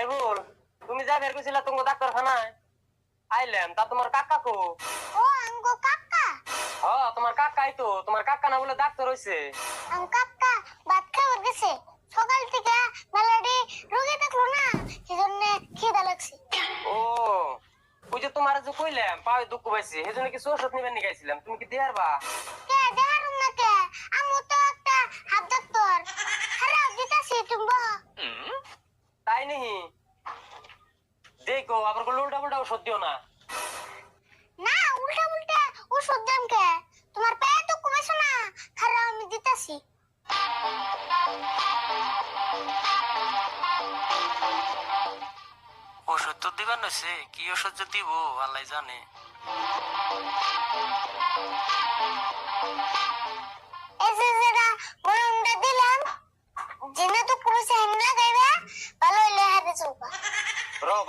আরে বল, তুমি যা বের কইছিলা তোমার ডাক্তারখানায় আইলাম, তা তোমার কাকা কো? ও আঙ্গো কাকা। তোমার কাকাই তো। তোমার কাকা না বলে ডাক্তার হইছে? আম কাকা ভাত খাওয়ার গেছে, সকাল থেকে মেলাডি রোগী দেখলো না, সেজন্য খিদা লাগছে। ও, ওই যে তোমার যে কইলাম পায়ে দুঃখ পাইছে, সেজন্য কিছু ওষুধ নিবেন নিগাইছিলাম, তুমি কি দিয়ে পারবা? কে দেহারুম না কে, আমু তো একটা হাত ডাক্তার, খারাপ দিতাছি তুমি বহ। তাই নেহি? দেখো আবার কোনো উল্টা পুল্টা ওষুধ দিও না। না উল্টা উল্টা ওষুধ দাম কে, তোমার পায়ে তো কমেছে না, খারাপ আমি দিতাছি। ওষুধ তো দিবার নইছে, কি ওষুধ যে দিব আল্লাহ জানে। এই যে যেটা মলমটা দিলাম, জেনে তো কমেছে এমনি লাগাইবা, ভালো হইলে হাতে চলবা।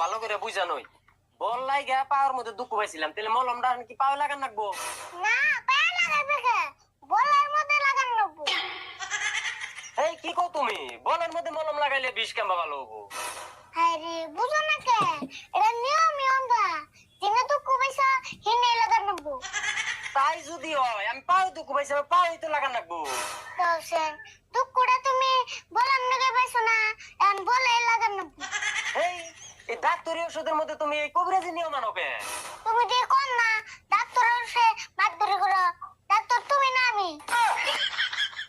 ভালো করে বুঝা নই, বল লাগা পাওয়ার মধ্যে দুঃখ পাইছিলাম, তাহলে মলমটা কি পাও লাগান রাখবো? না পায়ে লাগাইবে কে, বলার মধ্যে লাগান লাগবো। এই কি কও তুমি? বলের মধ্যে মলম লাগাইলে বিষ কেমবা ভালো হবো? আরে বুঝো না কে, এটা নিয়ম বা, জেনে তো কমেছে হিনে লাগান লাগবো। তাই যদি হয় আমি পাও দুঃখ পাইছি, পাওই তো লাগান রাখবো। তো সেন দুঃখটা তুমি বলার নাগে পাইছো না, এখন বলে লাগান লাগবো। এই ডাক্তারি ওষুধের মধ্যে তুমি এই কবিরাজি নিয়ম মানো কে? তুমি দিয়ে কোন না ডাক্তার সে মারধরি করো, ডাক্তার তুমি না আমি।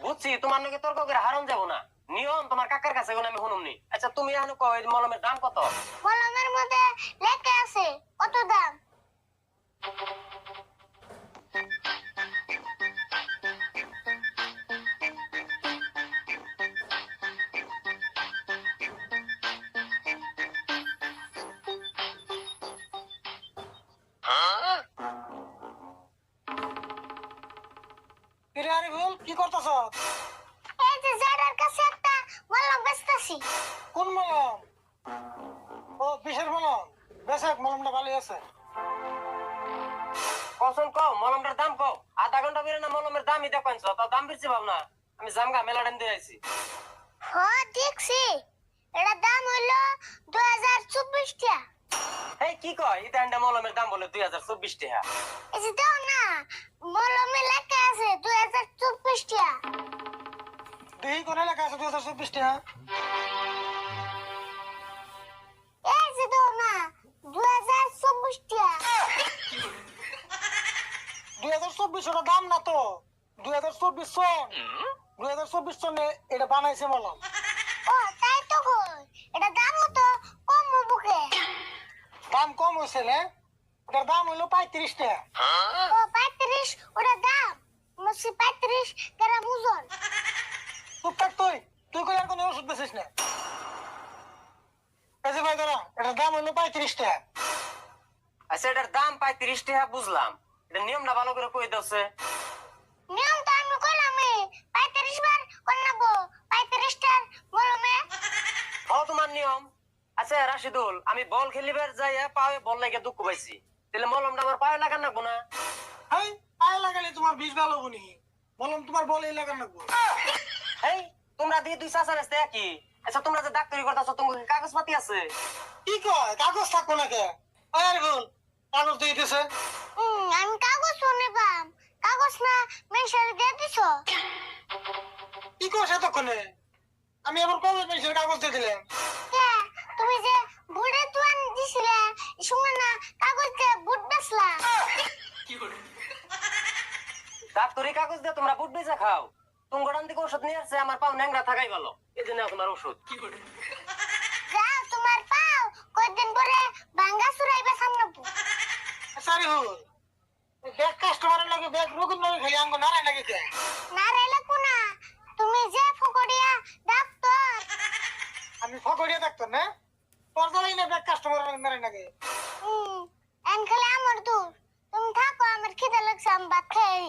বুঝছি, তোমার নাকি তর্ক করে হারাম যাবো না, নিয়ম তোমার কাকার কাছে এখন আমি শুনুমনি। আচ্ছা তুমি এখন কও এই মলমের দাম কত? মলমের মধ্যে লেখা আছে কত দাম। কি করতেছ? এই যে জাডার কাছে একটা মলম বেচতাছি। কোন মলম? ও বিষের মলম। বেশক মলমটা ভালো আছে। কসন কও, মলমটার দাম কও। আধা ঘন্টা বেরে না মলমের দামই দেখবেন, তার দাম বেশি ভাব না। আমি জামগা মেলা টাইম দিয়ে আইছি। হ্যাঁ দেখছি, এটা দাম হইলো 2024 টাকা। এই কি কয়, এটা একটা মলমের দাম বলে 2024 টাকা? এই যে দাও না, মলমে লেখা আছে 2024 টাকা। দেখি কোন লেখা আছে 2024 টাকা? এই যে দাও না 2024 টাকা। 2024 ওটা দাম না তো, 2024 সন। 2024 সনে এটা বানাইছে মলম। ও তাই তো কই, এটা দাম তো কম বুকে। দাম কম হয়েছে রে, ওটার দাম হইলো 35 টাকা। ও 35, ওটা দাম মুসি 35 গ্রাম ওজন। চুপ থাক তুই, তুই কই আর কোন ওষুধ বেচিস না। এই যে ভাই দাঁড়া, এটার দাম হইলো 35 টাকা। আচ্ছা এটার দাম 35 টাকা বুঝলাম, এটা নিয়মটা ভালো করে কই দাওছে। নিয়ম তো আমি কইলাম 35 বার করনাবো, 35 টার মলমে। তোমার নিয়ম। আচ্ছা রাশিদুল, আমি বল খেলিবার যাইয়া পায়ে বল লাগে দুঃখ পাইছি, তাহলে মলমটা আমার পায়ে লাগান রাখবো না? হেই, পায়ে লাগালে তোমার বিষ ভালো হবনি, মলম তোমার বলেই লাগান লাগবো। এই তোমরা দিয়ে দুই চাচা রাস্তা একই। আচ্ছা তোমরা যে ডাক্তারি করতেছো, তোমার কি কাগজপাতি আছে? কি কয়, কাগজ থাকবো না কে? আরে ভুল, কাগজ দিয়ে দিছে। আমি কাগজ শুনে পাম, কাগজ না মেশারে দিয়ে দিছো। কি করছে এতক্ষণে? আমি আবার কবে পেয়েছি কাগজ দিয়ে দিলাম? কে তুমি যে বুড়ে তুয়ান দিছিলে, শুনে না কাগজ দিয়ে বুট বেচলা। ডাক্তারি কাগজ দিয়ে তোমরা বুট বেচা খাও? তোমার থেকে ওষুধ নিয়ে আসছে, আমার পাও ন্যাংরা থাকাই ভালো, এই জন্য তোমার ওষুধ। যা তোমার পাও কয়দিন পরে ভাঙ্গা চুরাইবে সামনাবো। সারি ভুল, ব্যাগ কাস্টমারের লাগে ব্যাগ রোগীর লাগে খালি আঙ্গ নারায় লাগে কে? না রাইলে কোনা, তুমি যে ফকড়িয়া ডাক্তার। আমি ফকড়িয়া ডাক্তার না, পর্দালাই না ব্যাগ কাস্টমারের নারায় লাগে। এন খালি আমার দূর, তুমি থাকো, আমার খিদে লাগছে, আমি ভাত খাই।